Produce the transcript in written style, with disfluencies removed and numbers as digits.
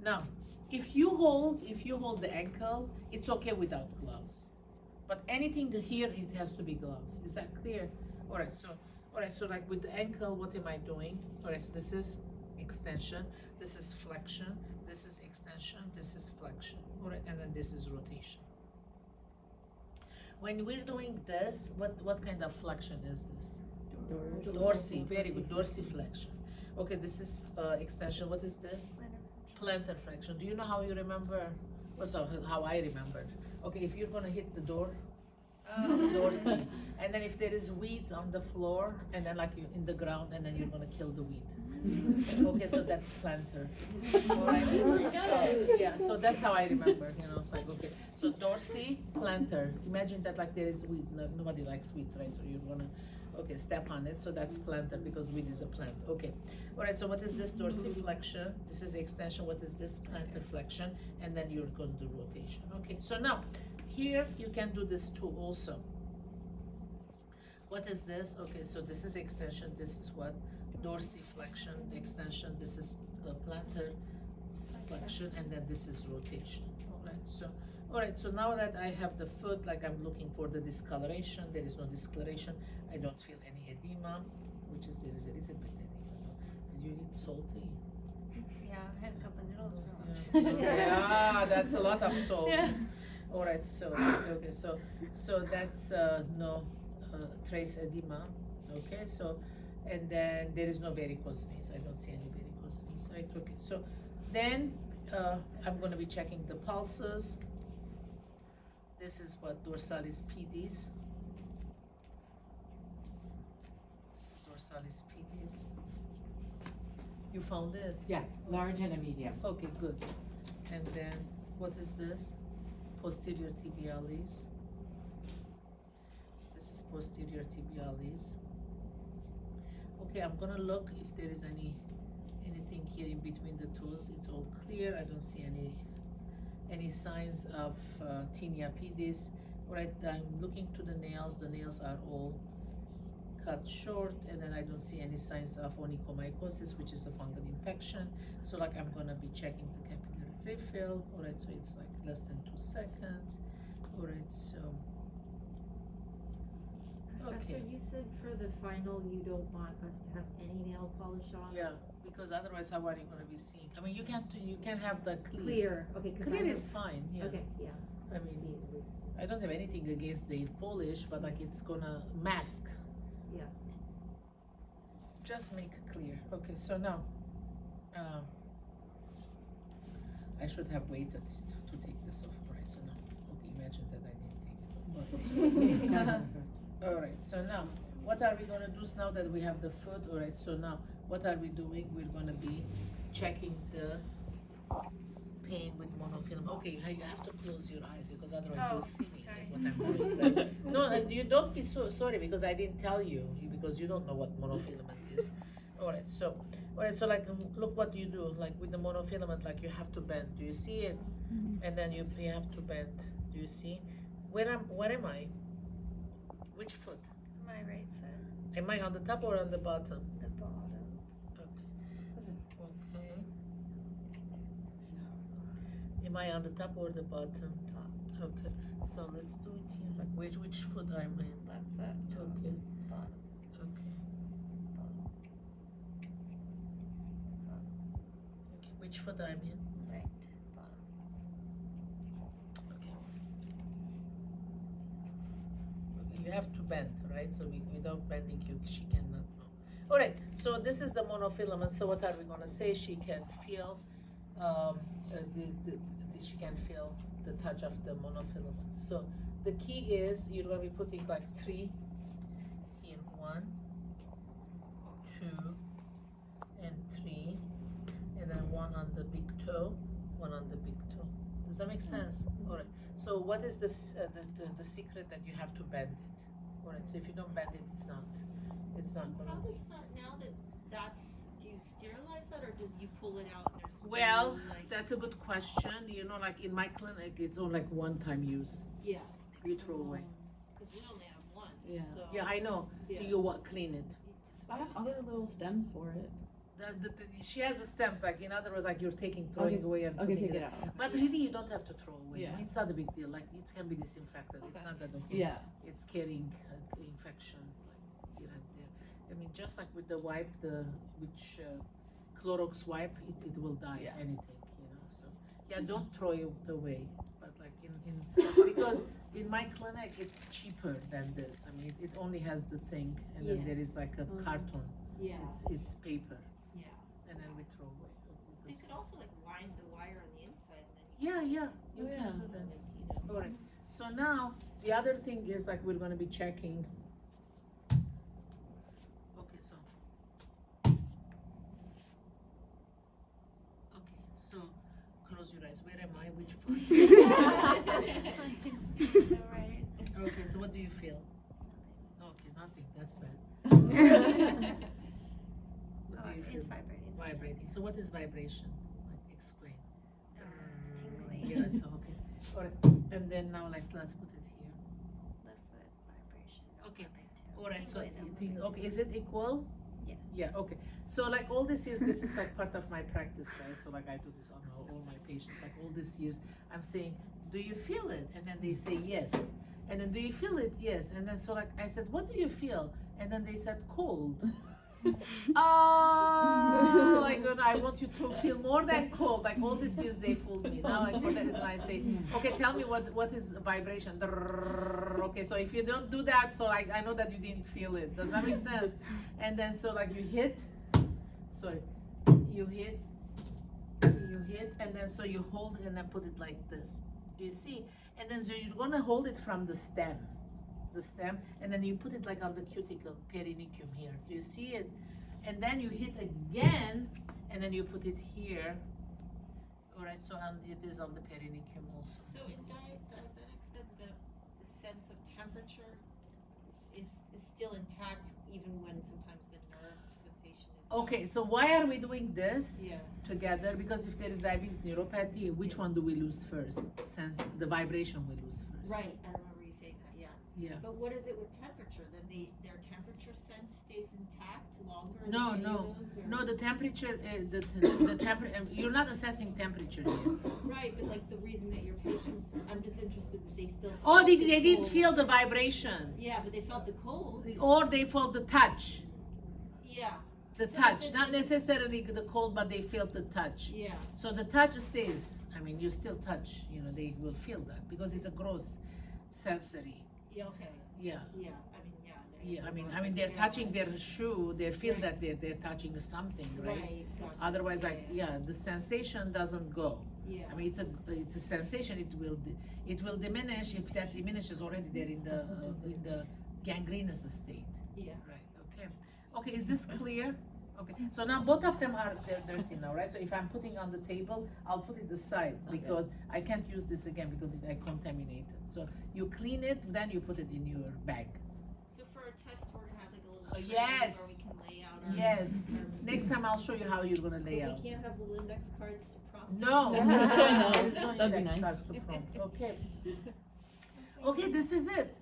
Now, if you hold the ankle, it's okay without gloves. But anything here, it has to be gloves. Is that clear? All right, so like with the ankle, what am I doing? All right, so this is extension, this is flexion, this is extension, this is flexion. All right, and then this is rotation. When we're doing this, what kind of flexion is this? Dorsi, very good, dorsiflexion. Okay, this is extension. What is this? Plantar flexion. Do you know how you remember? What's how I remembered? Okay, if you're gonna hit the door, dorsi, and then if there is weeds on the floor, and then like you in the ground, and then you're gonna kill the weed. Okay, so that's plantar. All right. So yeah, so that's how I remember. You know, it's like okay, so dorsi, plantar. Imagine that like there is weed. No, nobody likes weeds, right? So you're gonna step on it. So that's plantar because weed is a plant. Okay. All right. So what is this dorsiflexion? This is extension. What is this plantar flexion? And then you're going to do rotation. Okay. So now here you can do this too also. What is this? Okay. So this is extension. This is what? Dorsiflexion, extension. This is plantar flexion, and then this is rotation. All right. So now that I have the foot, like I'm looking for the discoloration. There is no discoloration. I don't feel any edema, which is there is a little bit edema. Did you eat salty? Yeah, I had a couple of noodles for lunch. Yeah, that's a lot of salt. Yeah. All right. So okay. So that's no trace edema. Okay. So. And then there is no varicose veins. I don't see any varicose veins, right? Okay, so then I'm going to be checking the pulses. This is what dorsalis pedis. This is dorsalis pedis. You found it? Yeah, large and a medium. Okay, good. And then what is this? Posterior tibialis. This is posterior tibialis. Okay, I'm gonna look if there is anything here in between the toes. It's all clear. I don't see any signs of tinea pedis. Right, I'm looking to the nails. The nails are all cut short, and then I don't see any signs of onychomycosis, which is a fungal infection. So like I'm gonna be checking the capillary refill. All right, so it's like less than 2 seconds. All right, so. Okay. So you said for the final you don't want us to have any nail polish on? Yeah, because otherwise how are you going to be seeing? I mean, you can't have the clear. Clear, okay. Clear is fine, yeah. Okay, yeah. I mean, I don't have anything against the polish, but like it's gonna mask. Yeah. Just make it clear. Okay, so now, I should have waited to take this off, right? So now, okay, imagine that I didn't take it off. All right, so now, what are we gonna do now that we have the foot? All right, so now, what are we doing? We're gonna be checking the pain with monofilament. Okay, you have to close your eyes because otherwise you'll see me sorry. what I'm doing. Right? No, you don't be so sorry because I didn't tell you because you don't know what monofilament is. All right, so like look what you do. Like with the monofilament, like you have to bend. Do you see it? And then you have to bend. Do you see? Where am I? Which foot? My right foot, Am I on the top or on the bottom? the bottom. Okay. Am I on the top or the bottom? Top. Okay. So let's do it here. Like which foot I'm in? Left foot, top. Okay. Bottom. Okay. Okay. Which foot I'm in? Right, bottom. Okay. You have to bend, right? So without bending, she cannot know. All right. So this is the monofilament. So what are we gonna say? She can feel she can feel the touch of the monofilament. So the key is you're gonna be putting like 3 in 1, 2, and 3, and then 1 on the big toe, 1 on the big toe. Does that make sense? All right. So what is this the secret that you have to bend it? All right. So if you don't bend it, it's not gonna. How does that, now that that's, do you sterilize that or does you pull it out and there's Well, no, like, that's a good question. You know, like in my clinic, it's all like one-time use. yeah, You throw away. because we only have one. Yeah. So Yeah, I know. So Yeah. you clean it. I have other little stems for it. She has the stems, like in other words, like you're throwing away and Okay, putting take it it out. But really, you don't have to throw away. Yeah. It's not a big deal. Like it can be disinfected. It's not that okay. Yeah. It's carrying infection like here and there. I mean, just like with the wipe, Clorox wipe, it will die. Yeah. Anything, you know. So yeah, don't throw it away. But like in because in my clinic, it's cheaper than this. I mean, it only has the thing, and then Yeah. there is like a carton. Yeah. It's paper, Yeah. and then we throw away. You could also like line the wire on the inside and then Yeah, yeah. You Oh, can yeah. do that. like, you know. Alright, so now, the other thing is like we're gonna be checking. Okay, so. Okay, so, close your eyes, where am I, which part? I can see it, right? Okay, so what do you feel? Okay, nothing, that's bad. What Oh, do you it's feel? vibrating. Vibrating, so what is vibration? Like, explain. It's tingling. Yes, okay, alright, and then now like, let's put it here. Left foot vibration. Okay. Upper toe. Alright, so, Tingling you upper think, toe. okay, is it equal? Yes. Yeah, okay. So like all these years, this is like part of my practice, right? So like I do this on all my patients, like all these years, I'm saying, do you feel it? And then they say yes. And then do you feel it? Yes. And then so like I said, what do you feel? And then they said cold. Oh, like I want you to feel more than cold. Like all these years they fooled me. Now like for that reason I say, okay, tell me what is vibration? Okay, so if you don't do that, so like I know that you didn't feel it. Does that make sense? And then so like you hit, you hit, and then so you hold and then put it like this. Do you see? And then so you're gonna hold it from the stem, and then you put it like on the cuticle, perineum here. Do you see it? And then you hit again, and then you put it here. All right, so it is on the perineum also. So in diabetics, then the sense of temperature is still intact even when sometimes the nerve sensation is. Okay, so why are we doing this Yeah. together? Because if there is diabetes neuropathy, which one do we lose first? Since the vibration we lose first. Right, I remember you saying that, yeah. Yeah. But what is it with temperature? Then their temperature sense stays intact longer? No, than no, Toyota's, or- no. The temperature, the temperature. You're not assessing temperature here. Right, but like the reason that your patients, I'm just interested that they still. Oh, felt they the didn't cold. feel the vibration, Yeah, but they felt the cold. or they felt the touch. Yeah, The touch, not necessarily the cold, but they felt the touch. yeah. So the touch stays. I mean, you still touch. You know, they will feel that because it's a gross sensory. Yeah, okay. Yeah. Yeah, I mean, yeah. there is Yeah, a lot. I mean, they're Yeah. touching their shoe. They feel Right. that they're touching something, right? Right, gotcha. Otherwise, like, Yeah, yeah, the sensation doesn't go. yeah. I mean, it's a sensation. It will diminish if that diminishes already. They're in the gangrenous state. Yeah. Right. Okay. Okay. Is this clear? Okay. So now both of them are they're dirty now, right? So if I'm putting on the table, I'll put it aside because I can't use this again because I contaminated. So you clean it, then you put it in your bag. So for a test, we're gonna have like a little tray Yes. where we can lay out our. Yes. Next time I'll show you how you're gonna lay But out. we can't have little index cards to prompt. No, No. there's no That'd be index nice. cards to prompt. Okay. Okay, this is it.